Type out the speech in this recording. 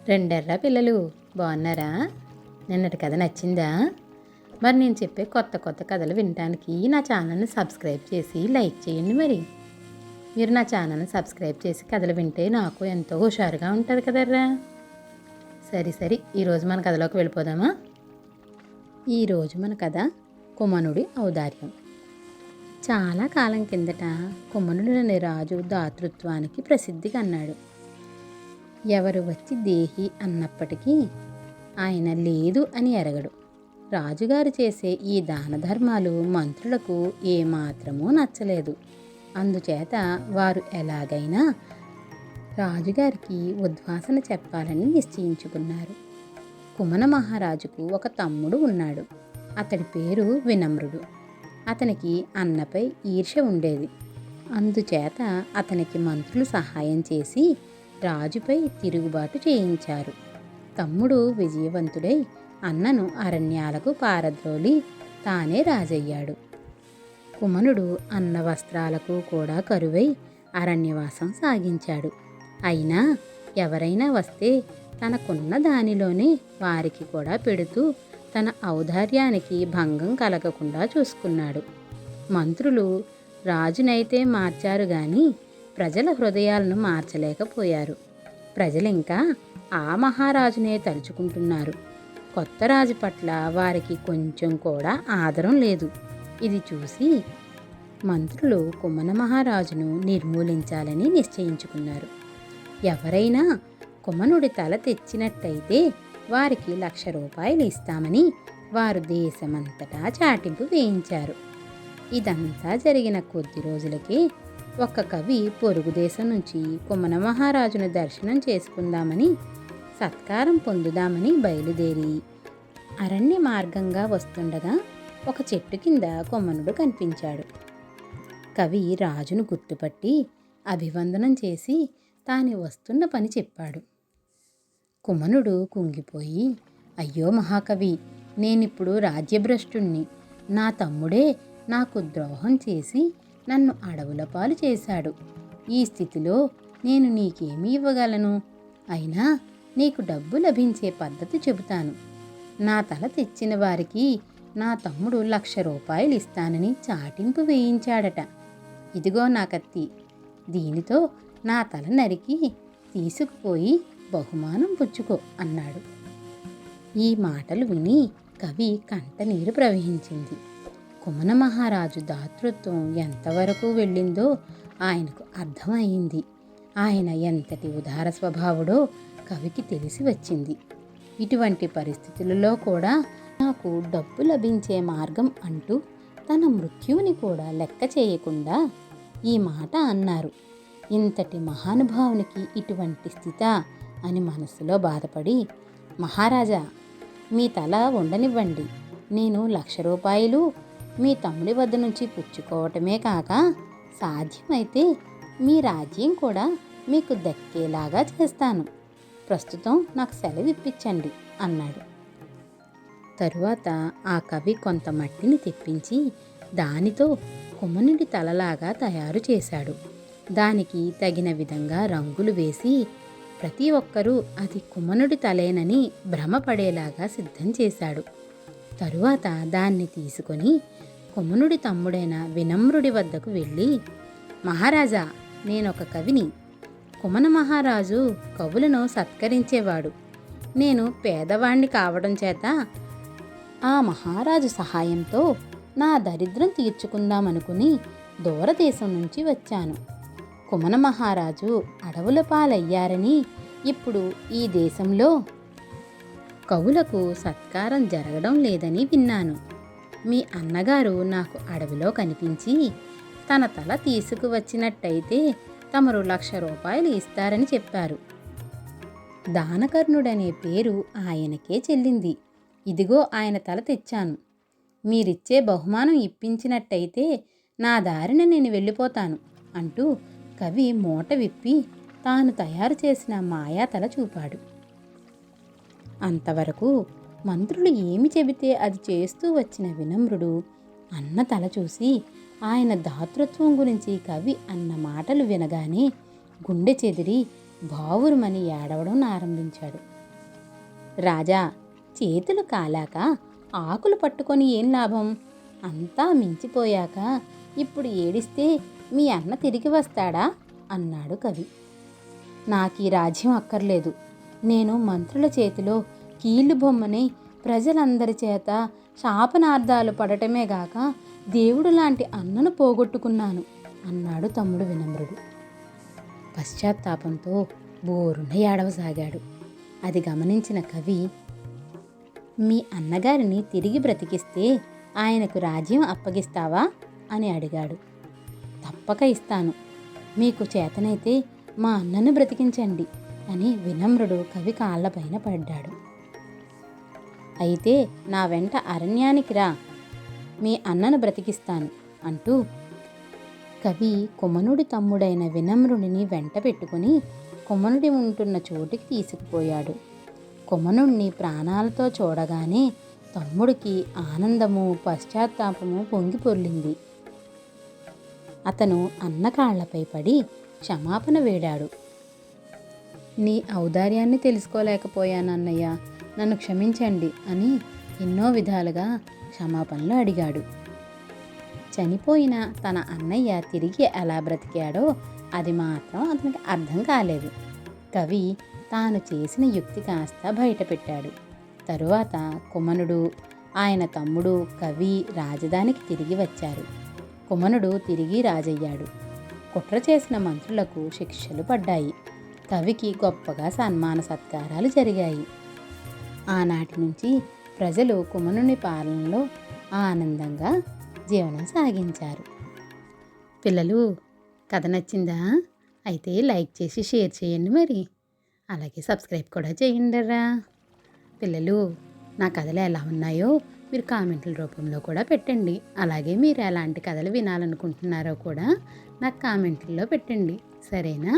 రెండెర్రా పిల్లలు బాగున్నారా? నిన్నటి కథ నచ్చిందా? మరి నేను చెప్పే కొత్త కొత్త కథలు వినడానికి నా ఛానల్ని సబ్స్క్రైబ్ చేసి లైక్ చేయండి. మీరు నా ఛానల్ని సబ్స్క్రైబ్ చేసి కథలు వింటే నాకు ఎంతో హుషారుగా ఉంటుంది కదర్రా. సరే ఈరోజు మన కథలోకి వెళ్ళిపోదామా? ఈరోజు మన కథ కుమనుడి ఔదార్యం. చాలా కాలం కిందట కుమనుడు అనే రాజు దాతృత్వానికి ప్రసిద్ధిగా అన్నాడు. ఎవరు వచ్చి దేహి అన్నప్పటికీ ఆయన లేదు అని ఎరగడు. రాజుగారు చేసే ఈ దాన ధర్మాలు మంత్రులకు ఏమాత్రమూ నచ్చలేదు. అందుచేత వారు ఎలాగైనా రాజుగారికి ఉద్వాసన చెప్పాలని నిశ్చయించుకున్నారు. కుమన మహారాజుకు ఒక తమ్ముడు ఉన్నాడు. అతడి పేరు వినమ్రుడు. అతనికి అన్నపై ఈర్ష్య ఉండేది. అందుచేత అతనికి మంత్రులు సహాయం చేసి రాజుపై తిరుగుబాటు చేయించారు. తమ్ముడు విజయవంతుడై అన్నను అరణ్యాలకు పారద్రోలి తానే రాజయ్యాడు. కుమనుడు అన్న వస్త్రాలకు కూడా కరువై అరణ్యవాసం సాగించాడు. అయినా ఎవరైనా వస్తే తనకున్న దానిలోనే వారికి కూడా పెడుతూ తన ఔదార్యానికి భంగం కలగకుండా చూసుకున్నాడు. మంత్రులు రాజునైతే మార్చారు గాని ప్రజల హృదయాలను మార్చలేకపోయారు. ప్రజలింకా ఆ మహారాజునే తలుచుకుంటున్నారు. కొత్త రాజు పట్ల వారికి కొంచెం కూడా ఆదరం లేదు. ఇది చూసి మంత్రులు కుమన మహారాజును నిర్మూలించాలని నిశ్చయించుకున్నారు. ఎవరైనా కుమనుడి తల తెచ్చినట్టయితే వారికి 1,00,000 రూపాయలు ఇస్తామని వారు దేశమంతటా చాటింపు వేయించారు. ఇదంతా జరిగిన కొద్ది రోజులకే ఒక కవి పొరుగు దేశం నుంచి కుమన మహారాజును దర్శనం చేసుకుందామని సత్కారం పొందుదామని బయలుదేరి అరణ్య మార్గంగా వస్తుండగా ఒక చెట్టు కింద కుమనుడు కనిపించాడు. కవి రాజును గుర్తుపట్టి అభివందనం చేసి తాను వస్తున్న పని చెప్పాడు. కుమనుడు కుంగిపోయి, అయ్యో మహాకవి, నేనిప్పుడు రాజ్యభ్రష్టుణ్ణి. నా తమ్ముడే నాకు ద్రోహం చేసి నన్ను అడవుల పాలు చేశాడు. ఈ స్థితిలో నేను నీకేమీ ఇవ్వగలను? అయినా నీకు డబ్బు లభించే పద్ధతి చెబుతాను. నా తల తెచ్చిన వారికి నా తమ్ముడు 1,00,000 రూపాయలు ఇస్తానని చాటింపు వేయించాడట. ఇదిగో నా కత్తి, దీనితో నా తల నరికి తీసుకుపోయి బహుమానం పుచ్చుకో అన్నాడు. ఈ మాటలు విని కవి కంటనీరు ప్రవహించింది. కుమన మహారాజు దాతృత్వం ఎంతవరకు వెళ్ళిందో ఆయనకు అర్థమైంది. ఆయన ఎంతటి ఉదార స్వభావుడో కవికి తెలిసి వచ్చింది. ఇటువంటి పరిస్థితులలో కూడా నాకు డబ్బు లభించే మార్గం అంటూ తన మృత్యువుని కూడా లెక్క చేయకుండా ఈ మాట అన్నారు. ఇంతటి మహానుభావునికి ఇటువంటి స్థితా అని మనసులో బాధపడి, మహారాజా, మీ తల ఉండనివ్వండి. నేను 1,00,000 రూపాయలు మీ తమ్ముడి వద్ద నుంచి పుచ్చుకోవటమే కాక సాధ్యమైతే మీ రాజ్యం కూడా మీకు దక్కేలాగా చేస్తాను. ప్రస్తుతం నాకు సెలవు ఇప్పించండి అన్నాడు. తరువాత ఆ కవి కొంత మట్టిని తెప్పించి దానితో కుమనుడి తలలాగా తయారు చేశాడు. దానికి తగిన విధంగా రంగులు వేసి ప్రతి ఒక్కరూ అది కుమనుడి తలేనని భ్రమపడేలాగా సిద్ధం చేశాడు. తరువాత దాన్ని తీసుకొని కుమనుడి తమ్ముడైన వినమ్రుడి వద్దకు వెళ్ళి, మహారాజా, నేనొక కవిని. కుమన మహారాజు కవులను సత్కరించేవాడు. నేను పేదవాణ్ణి కావడం చేత ఆ మహారాజు సహాయంతో నా దరిద్రం తీర్చుకుందామనుకుని దూరదేశం నుంచి వచ్చాను. కుమన మహారాజు అడవుల పాలయ్యారని ఇప్పుడు ఈ దేశంలో కవులకు సత్కారం జరగడం లేదని విన్నాను. మీ అన్నగారు నాకు అడవిలో కనిపించి తన తల తీసుకువచ్చినట్టయితే తమరు 1,00,000 రూపాయలు ఇస్తారని చెప్పారు. దానకర్ణుడనే పేరు ఆయనకే చెల్లింది. ఇదిగో ఆయన తల తెచ్చాను. మీరిచ్చే బహుమానం ఇప్పించినట్టయితే నా దారిన నేను వెళ్ళిపోతాను అంటూ కవి మూట విప్పి తాను తయారు చేసిన మాయా తల చూపాడు. అంతవరకు మంత్రులు ఏమి చెబితే అది చేస్తూ వచ్చిన వినమ్రుడు అన్న తల చూసి ఆయన దాతృత్వం గురించి కవి అన్న మాటలు వినగానే గుండె చెదిరి బావురుమని ఏడవడం ఆరంభించాడు. రాజా, చేతులు కాలాక ఆకులు పట్టుకొని ఏం లాభం? అంతా మించిపోయాక ఇప్పుడు ఏడిస్తే మీ అన్న తిరిగి వస్తాడా అన్నాడు కవి. నాకీ రాజ్యం అక్కర్లేదు. నేను మంత్రుల చేతిలో కీలు బొమ్మని ప్రజలందరి చేత శాపనార్థాలు పడటమే గాక దేవుడు లాంటి అన్నను పోగొట్టుకున్నాను అన్నాడు తమ్ముడు వినమ్రుడు. పశ్చాత్తాపంతో బోరున ఏడవసాగాడు. అది గమనించిన కవి, మీ అన్నగారిని తిరిగి బ్రతికిస్తే ఆయనకు రాజ్యం అప్పగిస్తావా అని అడిగాడు. తప్పక ఇస్తాను. మీకు చేతనైతే మా అన్నను బ్రతికించండి అని వినమ్రుడు కవి కాళ్ళపైన పడ్డాడు. అయితే నా వెంట అరణ్యానికి రా, మీ అన్నను బ్రతికిస్తాను అంటూ కవి కుమనుడి తమ్ముడైన వినమ్రుడిని వెంట పెట్టుకుని కుమనుడి ఉంటున్న చోటికి తీసుకుపోయాడు. కుమనుడిని ప్రాణాలతో చూడగానే తమ్ముడికి ఆనందము, పశ్చాత్తాపము పొంగి పొర్లింది. అతను అన్న కాళ్లపై పడి క్షమాపణ వేడాడు. నీ ఔదార్యాన్ని తెలుసుకోలేకపోయానన్నయ్య, నన్ను క్షమించండి అని ఎన్నో విధాలుగా క్షమాపణలు అడిగాడు. చనిపోయిన తన అన్నయ్య తిరిగి ఎలా బ్రతికాడో అది మాత్రం అతనికి అర్థం కాలేదు. కవి తాను చేసిన యుక్తి కాస్త బయటపెట్టాడు. తరువాత కుమనుడు, ఆయన తమ్ముడు కవి రాజధానికి తిరిగి వచ్చారు. కుమనుడు తిరిగి రాజయ్యాడు. కుట్ర చేసిన మంత్రులకు శిక్షలు పడ్డాయి. కవికి గొప్పగా సన్మాన సత్కారాలు జరిగాయి. ఆనాటి నుంచి ప్రజలు కుమనుని పాలనలో ఆనందంగా జీవనం సాగించారు. పిల్లలు, కథ నచ్చిందా? అయితే లైక్ చేసి షేర్ చేయండి. మరి అలాగే సబ్స్క్రైబ్ కూడా చేయండిరా. పిల్లలు, నా కథలు ఎలా ఉన్నాయో మీరు కామెంట్ల రూపంలో కూడా పెట్టండి. అలాగే మీరు ఎలాంటి కథలు వినాలనుకుంటున్నారో కూడా నాకు కామెంట్లలో పెట్టండి. సరేనా?